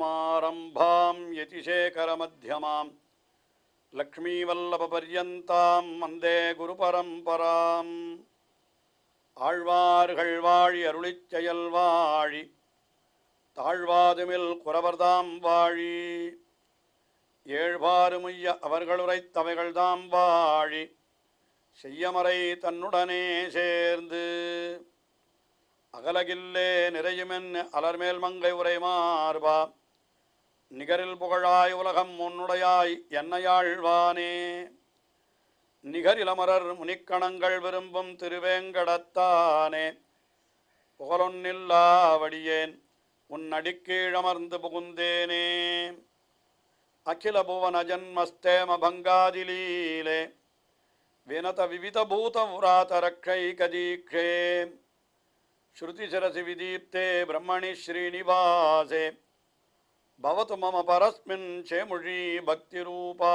சமாரம்பாம் யதிசேகரமத்யமாம் லக்ஷ்மீவல்லபபர்யந்தாம் வந்தே குருபரம்பராம். ஆழ்வார்கள் வாழி அருளிச் செயல் வாழி தாழ்வாதுமில் குறவர்தாம் வாழி ஏழ்வாறுமுய்ய அவர்களுரைத்தவைகள்தாம் வாழி செய்யமறை தன்னுடனே சேர்ந்து அகலகில்லே நிறையுமென் அலர்மேல் மங்கை உரை மார்பா நிகரில் புகழாய் உலகம் உன்னுடையாய் என்னையாழ்வானே. நிகரிலமரர் முனிக்கணங்கள் விரும்பும் திருவேங்கடத்தானே புகழொன்னில்லாவடியேன் உன் அடிக்கீழமர்ந்து புகுந்தேனே. அகில புவன ஜன்மஸ்தேம பங்காதிலீலே வினத விவித பூத புராத ரக்ஷைகதீக்ஷே ஸ்ருதிசிரசி விதீப்தே பிரம்மணி ஸ்ரீனிவாசே பவது மம பரஸ்மின் சேமுழி பக்திரூபா.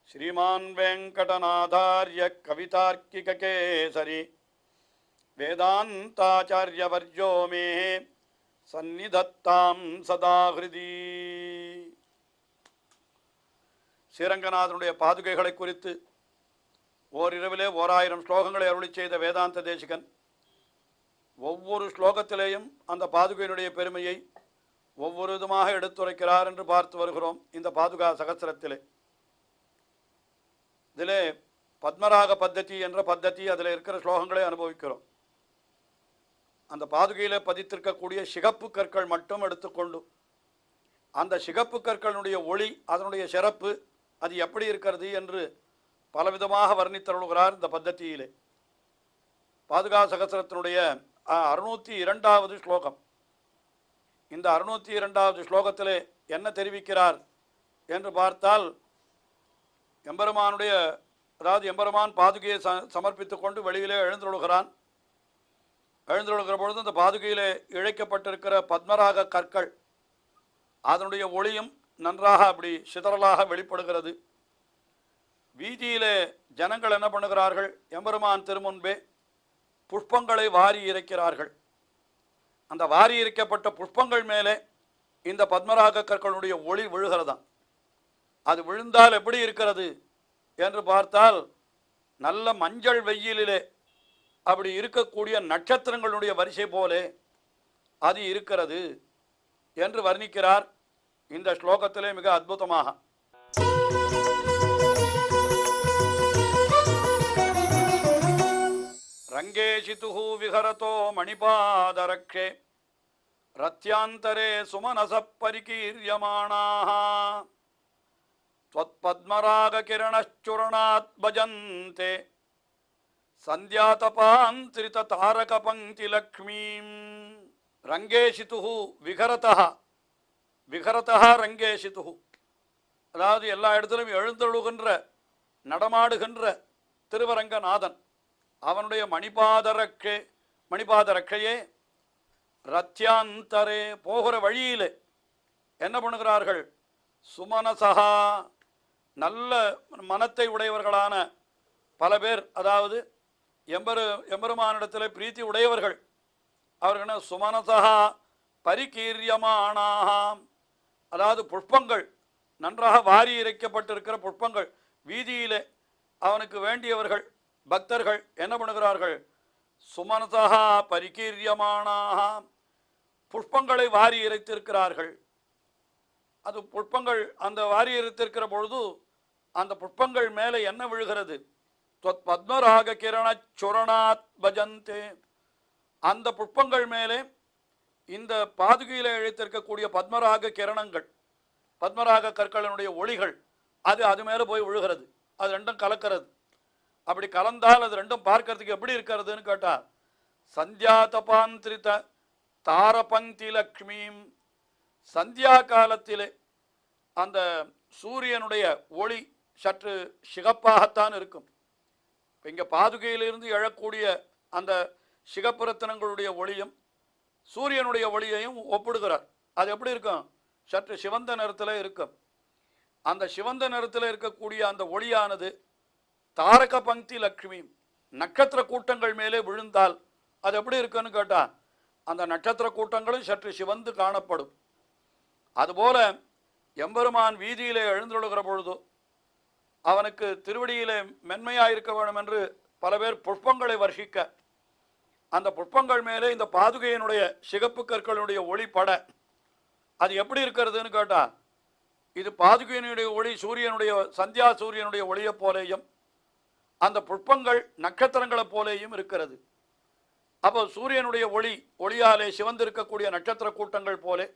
ஸ்ரீமான் வெங்கடநாதார்ய கவிதார்க்கிககேசரி வேதாந்தாச்சார்யவர்யோ மே சந்நிதத்தாம் சதா ஹிருதி. ஸ்ரீரங்கநாதனுடைய பாதுகைகளை குறித்து ஓரிரவிலே 1000 ஸ்லோகங்களை அருளி செய்த வேதாந்த தேசிகன் ஒவ்வொரு ஸ்லோகத்திலேயும் அந்த பாதுகையினுடைய பெருமையை ஒவ்வொரு விதமாக எடுத்துரைக்கிறார் என்று பார்த்து வருகிறோம். இந்த பாதுகா சகஸ்ரத்திலே இதிலே பத்மராக பத்ததி என்ற பத்ததி அதில் இருக்கிற ஸ்லோகங்களை அனுபவிக்கிறோம். அந்த பாதுகையில் பதித்திருக்கக்கூடிய சிகப்பு கற்கள் மட்டும் எடுத்துக்கொண்டு அந்த சிகப்பு கற்களுடைய ஒளி அதனுடைய சிறப்பு அது எப்படி இருக்கிறது என்று பலவிதமாக வர்ணித்தருளுகிறார் இந்த பத்ததியிலே. பாதுகா சகஸ்ரத்தினுடைய 602வது ஸ்லோகம். இந்த 602வது ஸ்லோகத்திலே என்ன தெரிவிக்கிறார் என்று பார்த்தால், எம்பெருமானுடைய எம்பெருமான் பாதுகையை சமர்ப்பித்து கொண்டு வெளியிலே எழுந்தருளுகிறான். எழுந்தருளுகிற பொழுது அந்த பாதுகையிலே இழைக்கப்பட்டிருக்கிற பத்மராக கற்கள் அதனுடைய ஒளியும் நன்றாக அப்படி சிதறலாக வெளிப்படுகிறது. வீதியிலே ஜனங்கள் என்ன பண்ணுகிறார்கள், எம்பெருமான் திருமுன்பே புஷ்பங்களை வாரி இறைக்கிறார்கள். அந்த வாரி இறைக்கப்பட்ட புஷ்பங்கள் மேலே இந்த பத்மராக கற்களுடைய ஒளி விழுகிறதாம். அது விழுந்தால் எப்படி இருக்கிறது என்று பார்த்தால், நல்ல மஞ்சள் வெயிலிலே அப்படி இருக்கக்கூடிய நட்சத்திரங்களுடைய வரிசை போலே அது இருக்கிறது என்று வர்ணிக்கிறார் இந்த ஸ்லோகத்திலே மிக அற்புதமாக. ரங்கேஷிதுஹு விஹரதோ மணிபாதரக்ஷே ரத்யாந்தரே சுமனசப் பரிகீர்யமாணாஹ त्वत्पद्मराग किरणश्चूर्णात् भजन्ते सन्ध्यातपान्त्रित तारक पंक्ति लक्ष्मीं. रंगेशितुः विघरतः विघरतः रंगेशितुः அதாவது எல்லா இடத்திலும் எழுந்தொழுகின்ற நடமாடுகின்ற திருவரங்கநாதன் அவனுடைய மணிபாதரக்ஷையே ரத்யாந்தரே போகிற வழியிலே என்ன பண்ணுகிறார்கள், சுமனசகா நல்ல மனத்தை உடையவர்களான பல பேர், அதாவது எம்பெருமானிடத்தில் பிரீத்தி உடையவர்கள், அவர்கள் சுமனசகா பரிகீரியமானாம், அதாவது புஷ்பங்கள் நன்றாக வாரி இறைக்கப்பட்டிருக்கிற புஷ்பங்கள் வீதியிலே அவனுக்கு வேண்டியவர்கள் பக்தர்கள் என்ன பண்ணுகிறார்கள், சுமனசகா பரிகீரியமானாம் புஷ்பங்களை வாரி இறைத்திருக்கிறார்கள். அது புஷ்பங்கள் அந்த வாரி இறைத்திருக்கிற பொழுது அந்த புஷ்பங்கள் மேலே என்ன விழுகிறது, பத்மராக கிரண சுரணாத் பஜந்தே, அந்த புஷ்பங்கள் மேலே இந்த பாதுகையில் இழைத்திருக்கக்கூடிய பத்மராக கிரணங்கள் பத்மராக கற்களினுடைய ஒளிகள் அது மேலே போய் விழுகிறது. அது ரெண்டும் கலக்கிறது. அப்படி கலந்தால் அது ரெண்டும் பார்க்கறதுக்கு எப்படி இருக்கிறதுன்னு கேட்டால், சந்தியாதபாந்திரித தாரபங்கி லக்ஷ்மீம், சந்தியா காலத்திலே அந்த சூரியனுடைய ஒளி சற்று சிகப்பாகத்தான் இருக்கும். இப்போ இங்கே பாதுகையிலிருந்து எழக்கூடிய அந்த சிகப்புரத்தனங்களுடைய ஒளியும் சூரியனுடைய ஒளியையும் ஒப்பிடுகிறார். அது எப்படி இருக்கும், சற்று சிவந்த நிறத்தில் இருக்கும். அந்த சிவந்த நிறத்தில் இருக்கக்கூடிய அந்த ஒளியானது தாரக பங்கி லக்ஷ்மி நட்சத்திர கூட்டங்கள் மேலே விழுந்தால் அது எப்படி இருக்குன்னு கேட்டால், அந்த நட்சத்திர கூட்டங்களும் சற்று சிவந்து காணப்படும். அதுபோல எம்பெருமான் வீதியிலே எழுந்தொழுகிற பொழுது அவனுக்கு திருவடியிலே மென்மையாக இருக்க வேண்டும் என்று பல பேர் புஷ்பங்களை வர்ஷிக்க, அந்த புஷ்பங்கள் மேலே இந்த பாதுகையினுடைய சிகப்பு கற்களுடைய ஒளி பட அது எப்படி இருக்கிறதுன்னு கேட்டா, இது பாதுகையினுடைய ஒளி சூரியனுடைய சந்தியா சூரியனுடைய ஒளியை போலேயும் அந்த புஷ்பங்கள் நட்சத்திரங்களைப் போலேயும் இருக்கிறது. அப்போ சூரியனுடைய ஒளியாலே சிவந்திருக்கக்கூடிய நட்சத்திர கூட்டங்கள் போலே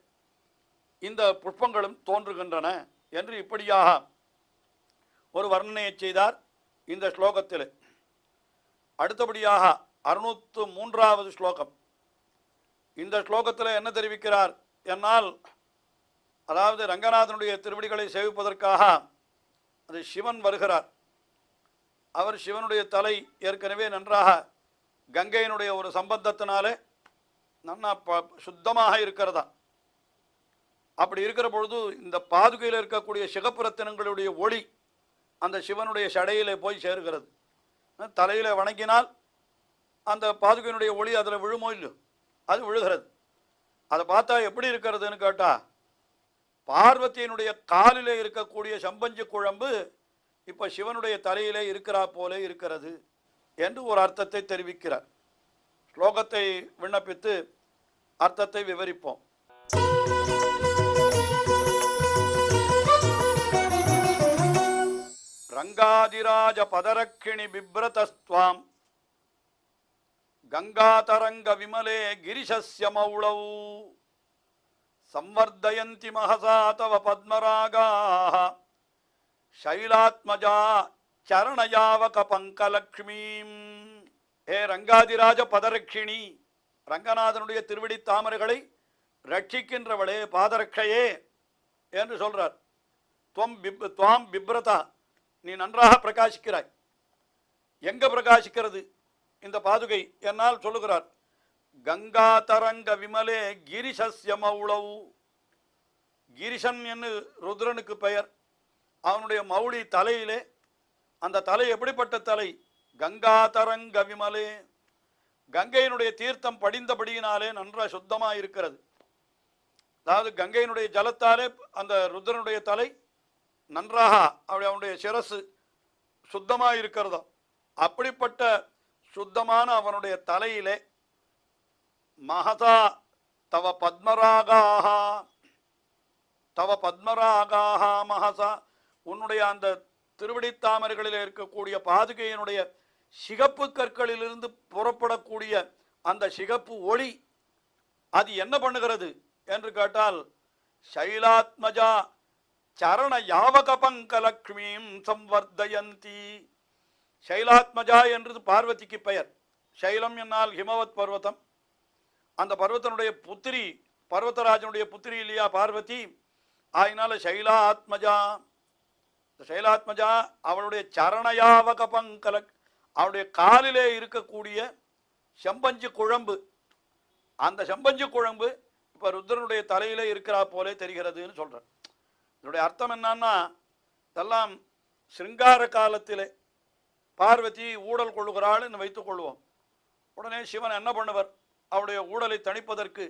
இந்த புஷ்பங்களும் தோன்றுகின்றன என்று இப்படியாக ஒரு வர்ணனையை செய்தார் இந்த ஸ்லோகத்தில். அடுத்தபடியாக 603வது ஸ்லோகம். இந்த ஸ்லோகத்தில் என்ன தெரிவிக்கிறார் என்னால், அதாவது ரங்கநாதனுடைய திருவடிகளை சேவிப்பதற்காக அது சிவன் வருகிறார். அவர் சிவனுடைய தலை ஏற்கனவே நன்றாக கங்கையினுடைய ஒரு சம்பந்தத்தினாலே நன்னா சுத்தமாக இருக்கிறதா. அப்படி இருக்கிற பொழுது இந்த பாதுகையில் இருக்கக்கூடிய சிகப்பு ரத்தினங்களுடைய ஒளி அந்த சிவனுடைய சடையிலே போய் சேர்கிறது. தலையில் வணங்கினால் அந்த பாதுகையினுடைய ஒளி அதில் விழுமோ இல்லையோ, அது விழுகிறது. அதை பார்த்தா எப்படி இருக்கிறதுன்னு கேட்டால், பார்வதியினுடைய காலிலே இருக்கக்கூடிய செம்பஞ்சு குழம்பு இப்போ சிவனுடைய தலையிலே இருக்கிறா போலே இருக்கிறது என்று ஒரு அர்த்தத்தை தெரிவிக்கிறார். ஸ்லோகத்தை விண்ணப்பித்து அர்த்தத்தை விவரிப்போம். ரங்காதிராஜ பதரக்கிணி பிப்ரதஸ்துவாம் கங்காதரங்க விமலே கிரிசஸ்ய மௌளௌ சம்வர்தயந்தி மஹசா தவ பத்மராகாः சைலாத்மஜா சரணயாவக பங்கலக்ஷ்மீம். ஏ ரங்காதிராஜ பதரக்ஷிணி, ரங்கநாதனுடைய திருவடி தாமரைகளை ரட்சிக்கின்றவளே, பாதரட்சையே என்று சொல்றார். துவாம் பிப்ரதா, நீ நன்றாக பிரகாசிக்கிறாய். எங்க பிரகாசிக்கிறது இந்த பாதுகை என்னால் சொல்லுகிறார். கங்காதரங்க விமலே கிரிசஸ்ய மௌளௌ. கிரிசன் என்று ருத்ரனுக்கு பெயர். அவனுடைய மௌளி தலையிலே, அந்த தலை எப்படிப்பட்ட தலை? கங்காதரங்க விமலே, கங்கையினுடைய தீர்த்தம் படிந்தபடியினாலே நன்றாக சுத்தமாக இருக்கிறது. அதாவது கங்கையினுடைய ஜலத்தாலே அந்த ருத்ரனுடைய தலை நன்றாக அவனுடைய சிரசு சுத்தமாக இருக்கிறதா. அப்படிப்பட்ட சுத்தமான அவனுடைய தலையிலே மகதா தவ பத்மராகாக, தவ பத்மராகாக மகசா, உன்னுடைய அந்த திருவடித்தாமரைகளில் இருக்கக்கூடிய பாதுகையினுடைய சிகப்பு கற்களிலிருந்து புறப்படக்கூடிய அந்த சிகப்பு ஒளி அது என்ன பண்ணுகிறது என்று கேட்டால், சைலாத்மஜா சரண யாவக பங்கலக்ஷ்மீம் சம்வர்தயந்தி. சைலாத்மஜா என்றது பார்வதிக்கு பெயர். சைலம் என்னால் ஹிமவத் பர்வதம். அந்த பர்வதனுடைய புத்திரி, பர்வதராஜனுடைய புத்திரி இல்லையா பார்வதி, ஆயினால சைலாத்மஜா. சைலாத்மஜா அவளுடைய சரணயாவக பங்கலக், அவளுடைய காலிலே இருக்கக்கூடிய செம்பஞ்சு குழம்பு, அந்த செம்பஞ்சு குழம்பு இப்போ ருத்ரனுடைய தலையிலே இருக்கிறா போலே தெரிகிறதுன்னு சொல்கிறார். இதனுடைய அர்த்தம் என்னன்னா, இதெல்லாம் சிருங்கார காலத்திலே பார்வதி ஊடல் கொள்ளுகிறாள் என்று வைத்துக் கொள்வோம். உடனே சிவன் என்ன பண்ணுவர்? அவருடைய ஊடலை தணிப்பதற்கு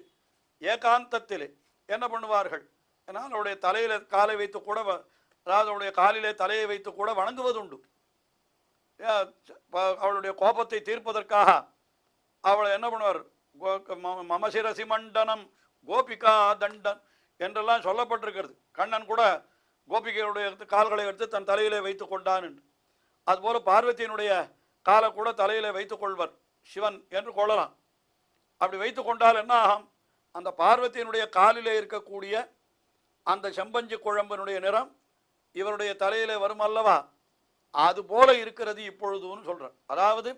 ஏகாந்தத்திலே என்ன பண்ணுவார்கள்? ஏன்னால் அவருடைய தலையில காலை வைத்து கூட, அதாவது அவருடைய காலிலே தலையை வைத்து கூட வணங்குவதுண்டு. அவளுடைய கோபத்தை தீர்ப்பதற்காக அவளை என்ன பண்ணுவார்? மமசிரசி மண்டனம் கோபிகா தண்டன் என்றெல்லாம் சொல்லப்பட்டிருக்கிறது. கண்ணன் கூட கோபிகையுடைய கால்களை எடுத்து தன் தலையிலே வைத்து கொண்டான் என்று. அதுபோல பார்வதியினுடைய காலை கூட தலையிலே வைத்துக் கொள்வர் சிவன் என்று கொள்ளலாம். அப்படி வைத்து கொண்டால் என்ன ஆகும்? அந்த பார்வதியினுடைய காலிலே இருக்கக்கூடிய அந்த செம்பஞ்சு குழம்பினுடைய நிறம் இவருடைய தலையிலே வரும் அல்லவா, அது போல இருக்கிறது இப்பொழுதுன்னு சொல்றார். அதாவது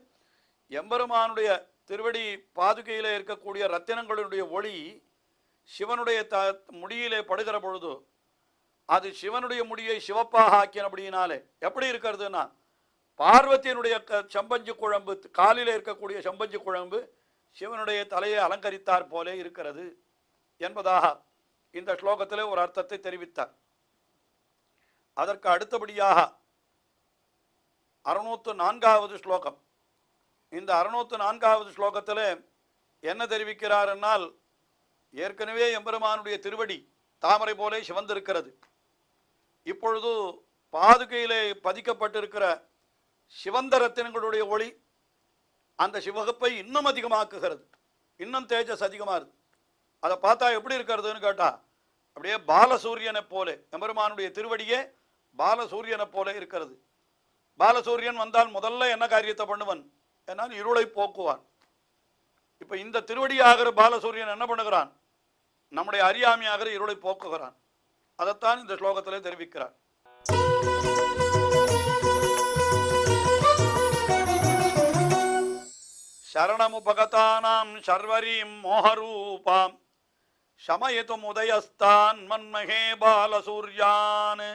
எம்பெருமானுடைய திருவடி பாதுகையிலே இருக்கக்கூடிய ரத்தினங்களுடைய ஒளி சிவனுடைய முடியிலே படுகிற பொழுது அது சிவனுடைய முடியை சிவப்பாக ஆக்கினபடியினாலே எப்படி இருக்கிறதுனா, பார்வதியினுடைய செம்பஞ்சு குழம்பு, காலிலே இருக்கக்கூடிய செம்பஞ்சு குழம்பு சிவனுடைய தலையை அலங்கரித்தார் போலே இருக்கிறது என்பதாக இந்த ஸ்லோகத்திலே ஒரு அர்த்தத்தை தெரிவித்தார். அதற்கு அடுத்தபடியாக 604வது ஸ்லோகம். இந்த 604வது ஸ்லோகத்தில் என்ன தெரிவிக்கிறார் என்னால், ஏற்கனவே எம்பெருமானுடைய திருவடி தாமரை போலே சிவந்திருக்கிறது. இப்பொழுது பாதுகையிலே பதிக்கப்பட்டிருக்கிற சிவந்த ரத்தினங்களுடைய ஒளி அந்த சிவகப்பை இன்னும் அதிகமாக்குகிறது, இன்னும் தேஜஸ் அதிகமாகுது. அதை பார்த்தா எப்படி இருக்கிறதுன்னு கேட்டா அப்படியே பாலசூரியனை போலே, எம்பெருமானுடைய திருவடியே பாலசூரியனை போல இருக்கிறது. பாலசூரியன் வந்தால் முதல்ல என்ன காரியத்தை பண்ணுவன்? என்னால் இருளை போக்குவான். இப்ப இந்த திருவடியாகிற பாலசூரியன் என்ன பண்ணுகிறான்? நம்முடைய அறியாமையாகிற இருளை போக்குகிறான். அதைத்தான் இந்த ஸ்லோகத்திலே தெரிவிக்கிறார். சரணமுபகதானாம் சர்வரீம் மோகரூபாம் சமயதும் உதயஸ்தான் மன்மகே பாலசூர்யான்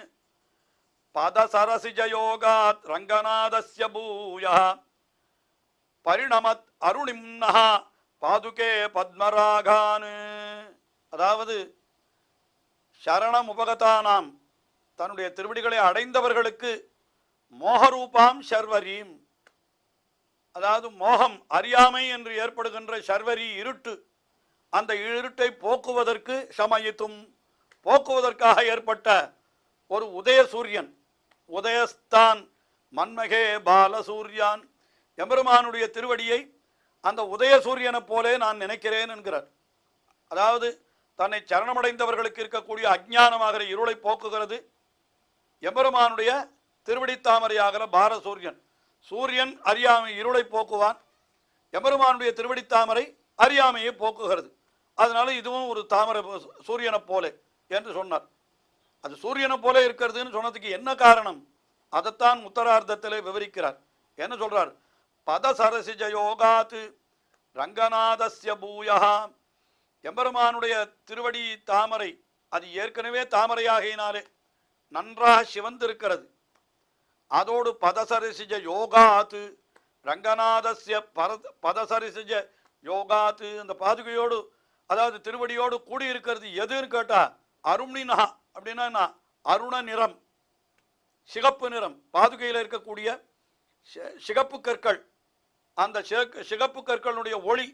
பதசரசிஜயோகாத் ரங்கநாதஸ்ய பூயः பரிணமத் அருணிம்னஹ பாதுகே பத்மராகான். அதாவது சரணம் உபகதானாம், தன்னுடைய திருவடிகளை அடைந்தவர்களுக்கு மோகரூபாம் சர்வரீம், அதாவது மோகம் அறியாமை என்று ஏற்படுகின்ற சர்வரி இருட்டு, அந்த இருட்டை போக்குவதற்கு சமயித்தும் போக்குவதற்காக ஏற்பட்ட ஒரு உதய சூரியன், உதயஸ்தான் மன்மகே பாலசூர்யான், எம்பெருமானுடைய திருவடியை அந்த உதய சூரியனை போலே நான் நினைக்கிறேன் என்கிறார். அதாவது தன்னை சரணமடைந்தவர்களுக்கு இருக்கக்கூடிய அஞ்ஞானமாகிற இருளை போக்குகிறது எம்பெருமானுடைய திருவடி தாமரையாகிற பாலசூரியன். சூரியன் அறியாமை இருளை போக்குவான், எம்பெருமானுடைய திருவடி தாமரை அறியாமையை போக்குகிறது. அதனால இதுவும் ஒரு தாமரை சூரியனை போலே என்று சொன்னார். அது சூரியனை போல இருக்கிறதுன்னு சொன்னதுக்கு என்ன காரணம்? அதைத்தான் உத்தரார்த்தத்திலே விவரிக்கிறார். என்ன சொல்றார்? பதசரசிஜ யோகாத் ரங்கநாதஸ்ய பூயः, எம்பெருமானுடைய திருவடி தாமரை அது ஏற்கனவே தாமரையாகினாலே நன்றாக சிவந்திருக்கிறது. அதோடு பதசரிசிஜ யோகாத் ரங்கநாதஸ்ய பதசரிசிஜ யோகாத், அந்த பாதுகையோடு அதாவது திருவடியோடு கூடியிருக்கிறது எதுன்னு கேட்டா அருணினா அப்படின்னா அருண நிறம், சிகப்பு நிறம். பாதுகையில் இருக்கக்கூடிய சிகப்பு கற்கள், அந்த சிகப்பு கற்களுடைய ஒளி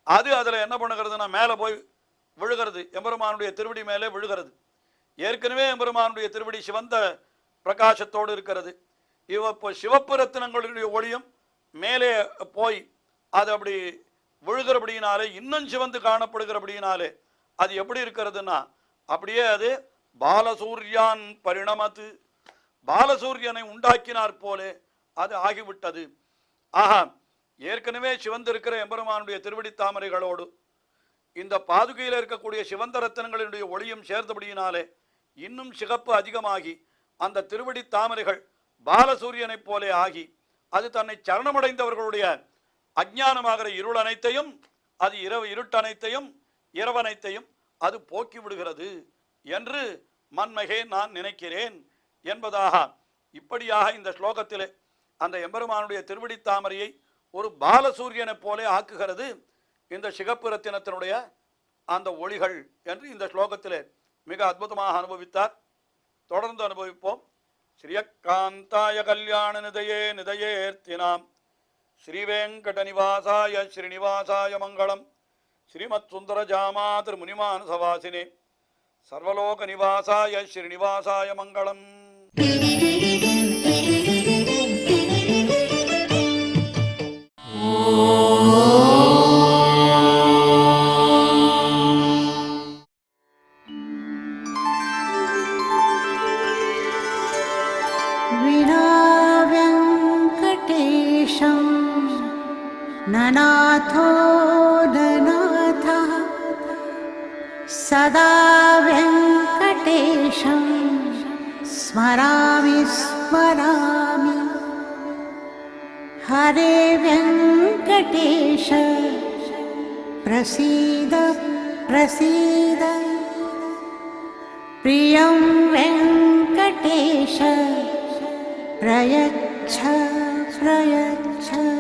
அது அதில் என்ன பண்ணுகிறதுனா மேலே போய் விழுகிறது, எம்பெருமானுடைய திருவடி மேலே விழுகிறது. ஏற்கனவே எம்பெருமானுடைய திருவடி சிவந்த பிரகாசத்தோடு இருக்கிறது. இப்போ சிவப்பு ரத்தினங்களுடைய ஒளியும் மேலே போய் அது அப்படி விழுகிறபடியினாலே இன்னும் சிவந்து காணப்படுகிறபடியினாலே அது எப்படி இருக்கிறதுனா அப்படியே அது பாலசூர்யான் பரிணமத்து, பாலசூரியனை உண்டாக்கினார் போலே அது ஆகிவிட்டது. ஆஹா, ஏற்கனவே சிவந்திருக்கிற எம்பெருமானுடைய திருவடி தாமரைகளோடு இந்த பாதுகையில் இருக்கக்கூடிய சிவந்த ரத்தினங்களுடைய ஒளியும் சேர்ந்தபடியினாலே இன்னும் சிகப்பு அதிகமாகி அந்த திருவடி தாமரைகள் பாலசூரியனை போலே ஆகி அது தன்னை சரணமடைந்தவர்களுடைய அஞ்ஞானமாகிற இருள் அனைத்தையும், அது இருட்டனைத்தையும் இரவனைத்தையும் அது போக்கி விடுகிறது என்று மன்மகே நான் நினைக்கிறேன் என்பதாக இப்படியாக இந்த ஸ்லோகத்திலே அந்த எம்பெருமானுடைய திருவடி தாமரையை ஒரு பாலசூரியனை போலே ஆக்குகிறது இந்த சிகப்பு ரத்தினத்தினுடைய அந்த ஒளிகள் என்று இந்த ஸ்லோகத்திலே மிக அற்புதமாக அனுபவித்தார். தொடர்ந்து அனுபவிப்போம். ஸ்ரீயக்காந்தாய கல்யாண நிதயே நிதயேர்த்தினாம் ஸ்ரீவேங்கட நிவாசாய ஸ்ரீனிவாசாய மங்களம். ஸ்ரீமத் சுந்தர ஜாமாதிர் முனிமானசவாசினே சர்வலோக நிவாசாய ஸ்ரீனிவாசாய மங்களம். ननाथो ननाथः सदा वेङ्कटेशं स्मरामि स्मरामि. हरे वेङ्कटेश प्रसीद प्रसीद, प्रियं वेङ्कटेश प्रयच्छ प्रयच्छ.